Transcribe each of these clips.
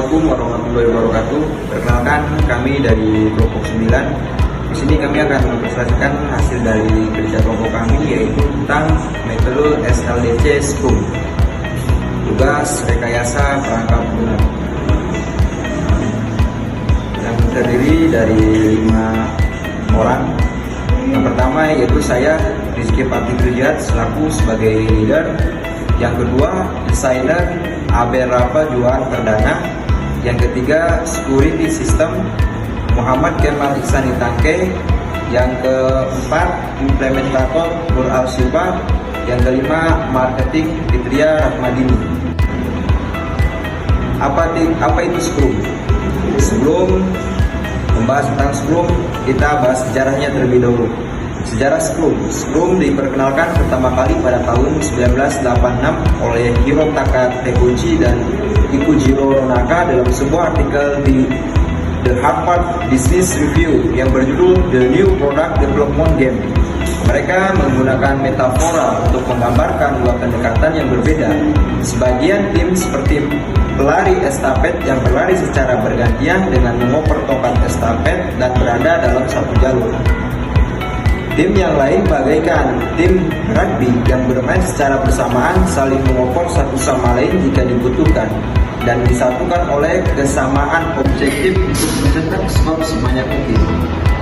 Assalamualaikum warahmatullahi wabarakatuh. Perkenalkan, kami dari kelompok 9. Di sini kami akan mempresentasikan hasil dari kerja kelompok kami, yaitu tentang metode SLDC Scrum, tugas rekayasa perangkap lunak, yang terdiri dari 5 orang. Yang pertama yaitu saya, Rizky Fatih selaku sebagai leader. Yang kedua, desainer Aber Rafa Juan Perdana. Yang ketiga, security system Muhammad Kemal Ihsani Tangke. Yang keempat, implementator Nur Al Silva. Yang kelima, marketing Fitria Rahmadini. Apa itu Scrum? Sebelum membahas tentang Scrum, kita bahas sejarahnya terlebih dahulu. Sejarah Scrum diperkenalkan pertama kali pada tahun 1986 oleh Hirotaka Takeuchi dan Ikujiro Nonaka dalam sebuah artikel di The Harvard Business Review yang berjudul The New Product Development Game. Mereka menggunakan metafora untuk menggambarkan dua pendekatan yang berbeda. Sebagian tim seperti pelari estafet yang berlari secara bergantian dengan mengoper tongkat estafet dan berada dalam satu jalur. Tim yang lain bagaikan tim rugby yang bermain secara bersamaan, saling mengoper satu sama lain jika dibutuhkan, dan disatukan oleh kesamaan objektif untuk mencetak skor sebanyak mungkin.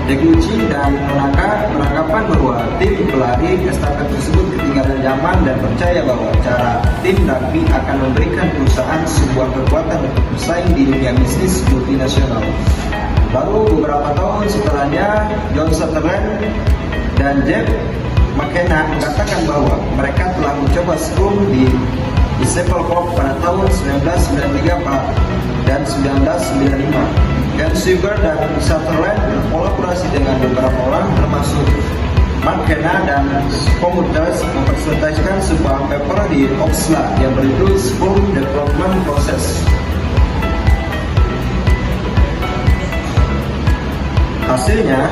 Takeuchi dan Nonaka beranggapan bahwa tim pelari estafet tersebut ketinggalan zaman dan percaya bahwa cara tim rugby akan memberikan perusahaan sebuah kekuatan untuk bersaing di dunia bisnis multinasional. Lalu beberapa tahun setelahnya, John Sutherland dan Jeff McKenna mengatakan bahwa mereka telah mencoba Scrum di Disciple Corp pada tahun 1993 dan 1995. Dan Sugar dan Sutherland berkolaborasi dengan beberapa orang termasuk McKenna dan Commuters mempresentasikan sebuah paper di Oxford yang berjudul Scrum Development Process. Hasilnya,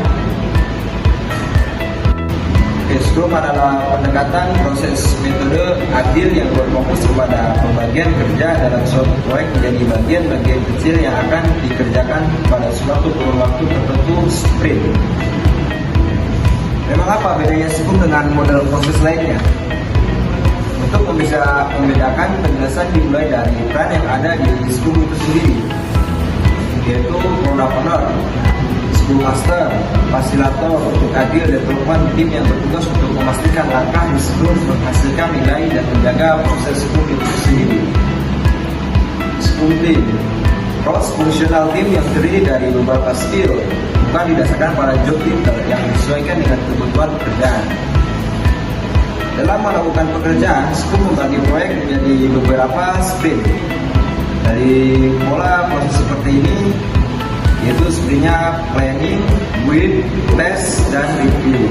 Scrum adalah pendekatan proses metode agil yang berfokus kepada pembagian kerja dalam suatu proyek menjadi bagian-bagian kecil yang akan dikerjakan pada suatu kurun waktu tertentu, sprint. Memang apa bedanya Scrum dengan model proses lainnya? Untuk membedakan, penjelasan dimulai dari peran yang ada di Scrum itu sendiri, yaitu product owner, Master, fasilitator untuk agile development, tim yang bertugas untuk memastikan langkah di Scrum menghasilkan nilai dan menjaga proses Scrum itu sendiri. Scrum Team, cross functional team yang terdiri dari beberapa skill, bukan didasarkan pada job title yang disesuaikan dengan kebutuhan pekerjaan. Dalam melakukan pekerjaan, Scrum membagi proyek menjadi beberapa sprint. Dari pola proses seperti ini, yaitu sprintnya planning, build, test, dan review.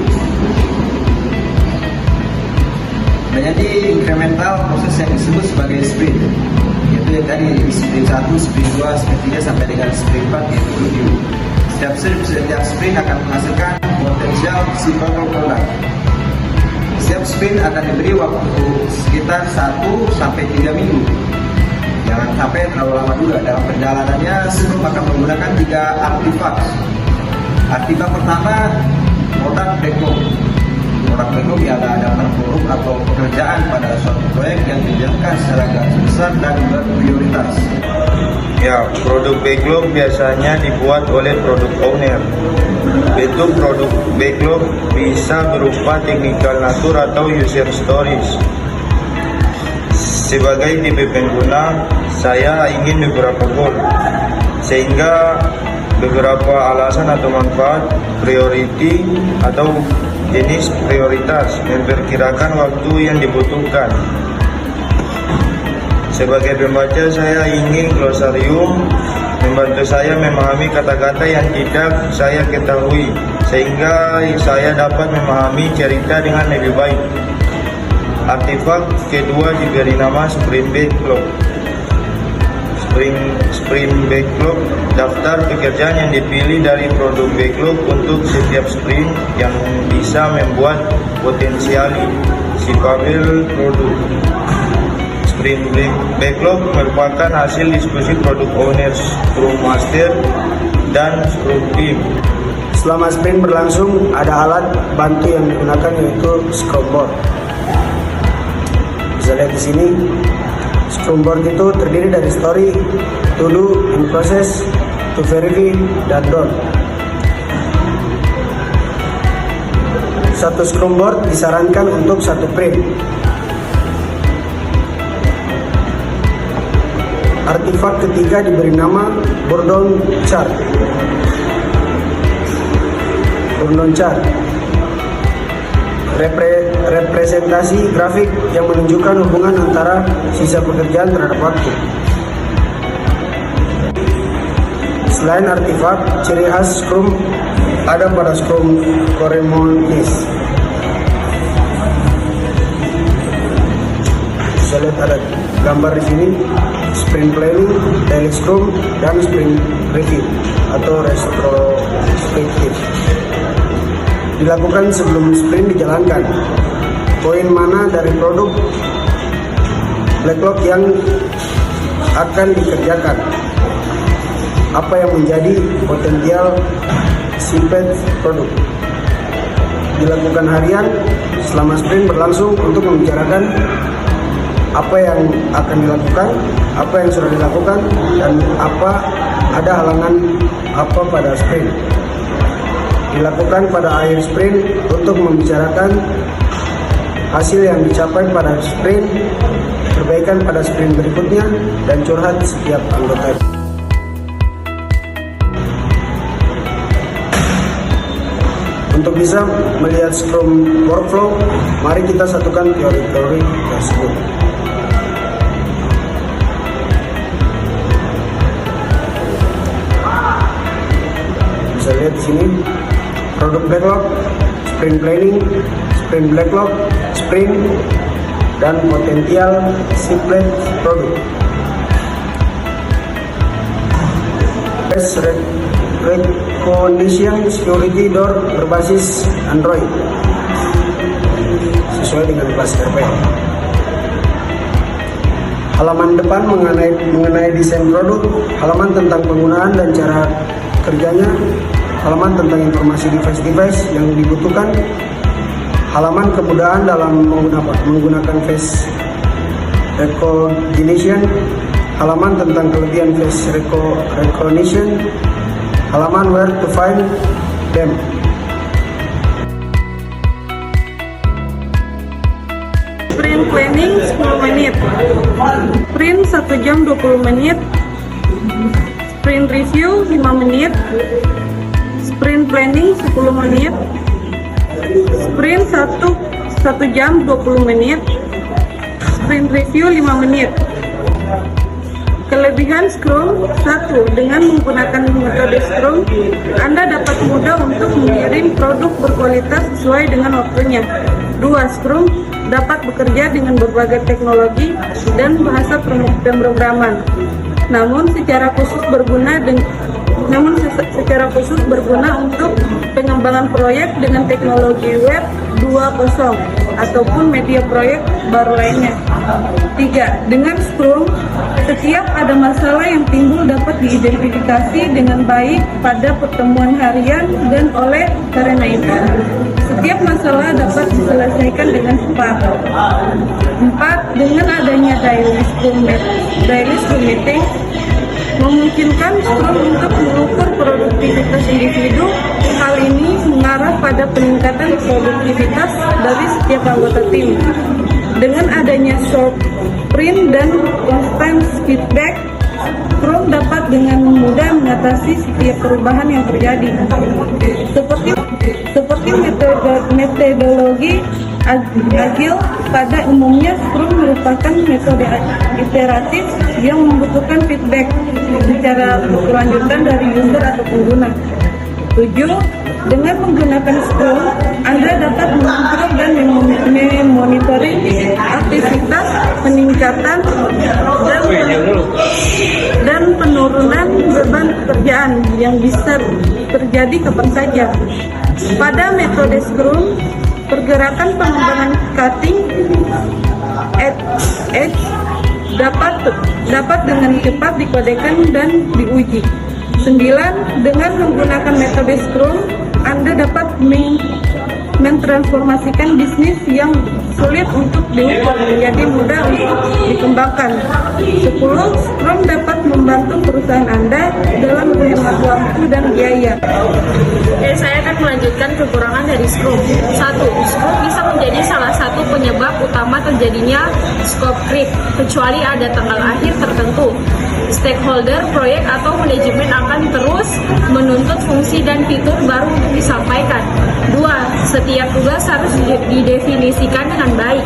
Menjadi incremental proses yang disebut sebagai sprint, yaitu yang tadi sprint 1, sprint 2, sprint 3 sampai dengan sprint 4, yaitu review. Setiap sprint akan menghasilkan potensial shippable product. Setiap sprint akan diberi waktu sekitar 1 sampai 3 minggu. Jangan sampai terlalu lama juga. Dalam perjalanannya, Scrum akan menggunakan 3 artefak. Artefak pertama, product backlog. Product backlog ialah daftar produk atau pekerjaan pada suatu proyek yang dijalankan secara garis besar dan berprioritas. Ya, produk backlog biasanya dibuat oleh product owner. Bentuk produk backlog bisa berupa technical nature atau user stories. Sebagai tipe pengguna, saya ingin beberapa goal, sehingga beberapa alasan atau manfaat, priority atau jenis prioritas, memperkirakan waktu yang dibutuhkan. Sebagai pembaca, saya ingin glosarium membantu saya memahami kata-kata yang tidak saya ketahui, sehingga saya dapat memahami cerita dengan lebih baik. Artefak kedua diberi nama Sprint Backlog. Sprint Backlog, daftar pekerjaan yang dipilih dari produk backlog untuk setiap sprint yang bisa membuat potensial shippable produk. Sprint backlog merupakan hasil diskusi product owner, Scrum Master, dan Scrum Team. Selama sprint berlangsung, ada alat bantu yang digunakan yaitu Scrum Board. Bisa lihat di sini, Scrum Board itu terdiri dari story, to do, in process, to verify, dan done. Satu Scrum Board disarankan untuk satu print. Artifak ketiga diberi nama Bourdon Chart. Bourdon Chart representasi grafik yang menunjukkan hubungan antara sisa pekerjaan terhadap waktu. Selain artifak, ciri khas Scrum ada pada Scrum Ceremonies. Bisa lihat ada gambar di sini, sprint planning, daily Scrum, dan sprint review atau retrospective. Dilakukan sebelum sprint dijalankan. Poin mana dari produk backlog yang akan dikerjakan? Apa yang menjadi potensial sipet produk? Dilakukan harian selama sprint berlangsung untuk membicarakan apa yang akan dilakukan, apa yang sudah dilakukan, dan apa ada halangan apa pada sprint. Dilakukan pada akhir sprint untuk membicarakan hasil yang dicapai pada sprint, perbaikan pada sprint berikutnya, dan curhat setiap anggota. Untuk bisa melihat Scrum workflow, mari kita satukan teori-teori tersebut. Bisa lihat di sini, produk backlog, sprint planning, sprint backlog, sprint, dan potensial sipet produk. Face recognition security door berbasis Android sesuai dengan kelas RPL. Halaman depan mengenai desain produk, halaman tentang penggunaan dan cara kerjanya, halaman tentang informasi device yang dibutuhkan, halaman kemudahan dalam menggunakan face recognition, halaman tentang kelebihan face recognition, halaman where to find them. Sprint planning 10 menit, sprint 1 jam 20 menit, sprint review 5 menit, sprint planning 10 menit, sprint 1 jam 20 menit, sprint review 5 menit. Kelebihan Scrum: 1. Dengan menggunakan metode Scrum, Anda dapat mudah untuk mengirim produk berkualitas sesuai dengan waktunya. 2. Scrum dapat bekerja dengan berbagai teknologi dan bahasa pemrograman. Namun secara khusus berguna untuk pengembangan proyek dengan teknologi web 2.0 ataupun media proyek baru lainnya. 3. Dengan Scrum, setiap ada masalah yang timbul dapat diidentifikasi dengan baik pada pertemuan harian dan oleh karena itu, setiap masalah dapat diselesaikan dengan cepat. 4. Dengan adanya daily Scrum meeting, memungkinkan Scrum untuk mengukur produktivitas individu. Hal ini mengarah pada peningkatan produktivitas dari setiap anggota tim. Dengan adanya short sprint dan constant feedback, Scrum dapat dengan mudah mengatasi setiap perubahan yang terjadi. Seperti metodologi agile, pada umumnya Scrum merupakan metode iteratif yang membutuhkan feedback secara berkelanjutan dari user atau pengguna. 7. Dengan menggunakan Scrum, Anda dapat mengontrol dan memonitoring aktivitas peningkatan dan penurunan beban pekerjaan yang bisa terjadi kapan saja. Pada metode Scrum, pergerakan pengembangan cutting edge dapat dengan cepat dikodekan dan diuji. 9. Dengan menggunakan metode Scrum, Anda dapat mentransformasikan bisnis yang sulit untuk diukur menjadi mudah untuk dikembangkan. 10. Scrum dapat membantu perusahaan Anda dalam menghemat waktu dan biaya. Saya akan melanjutkan kekurangan dari Scrum. 1. Scrum bisa menjadi salah satu penyebab utama terjadinya scope creep, kecuali ada tanggal akhir tertentu. Stakeholder, proyek, atau manajemen akan terus menuntut fungsi dan fitur baru untuk disampaikan. 2. Setiap tugas harus didefinisikan dengan baik,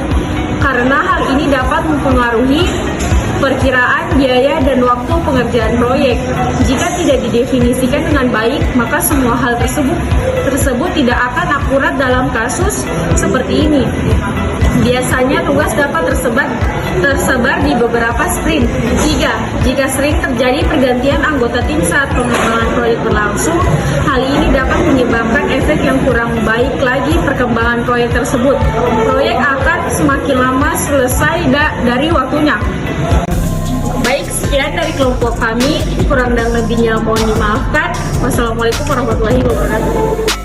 karena hal ini dapat mempengaruhi perkiraan biaya dan waktu pengerjaan proyek. Jika tidak didefinisikan dengan baik, maka semua hal tersebut tidak akan akurat dalam kasus seperti ini. Biasanya tugas dapat tersebar di beberapa sprint. 3. Jika sering terjadi pergantian anggota tim saat pengembangan proyek berlangsung, hal ini dapat menyebabkan efek yang kurang baik lagi perkembangan proyek tersebut. Proyek akan semakin lama selesai dari waktunya. Baik, sekian dari kelompok kami. Kurang dan lebihnya mohon dimaafkan. Wassalamualaikum warahmatullahi wabarakatuh.